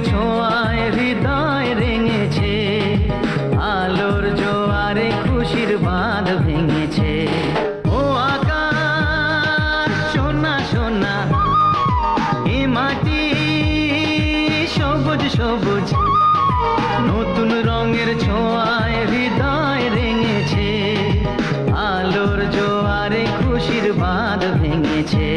ছোঁয়ায় হৃদয় রেঙেছে, আলোর জোয়ারে খুশির বাঁধ ভেঙেছে। ও আকাশ সোনা সোনা, এ মাটি সবুজ সবুজ, নতুন রঙের ছোঁয়ায় হৃদয় রেঙেছে, আলোর জোয়ারে খুশির বাঁধ ভেঙেছে।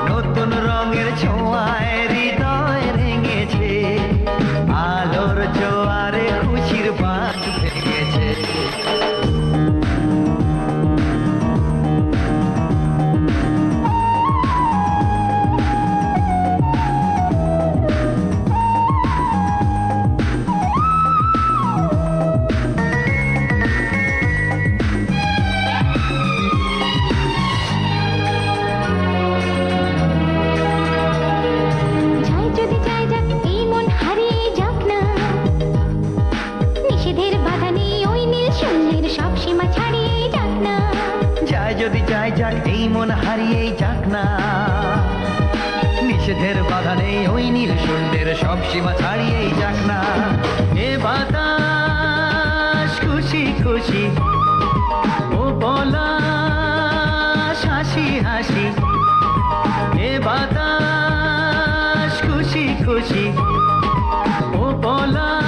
নতুন রঙের ছোঁয়ায় হৃদয় রেঙেছে, আলোর জোয়ারে খুশির বাঁধ ভেঙেছে। যদি যাই যাক এই মন হারিয়েই যাক না, নিষেধের বাধা নেই ওই নীল সূর্যের সব সীমা ছাড়িয়েই যাক না। এ বাতাস খুশি খুশি, ও পলাশ হাসি হাসি, এ বাতাস খুশি খুশি, ও পলাশ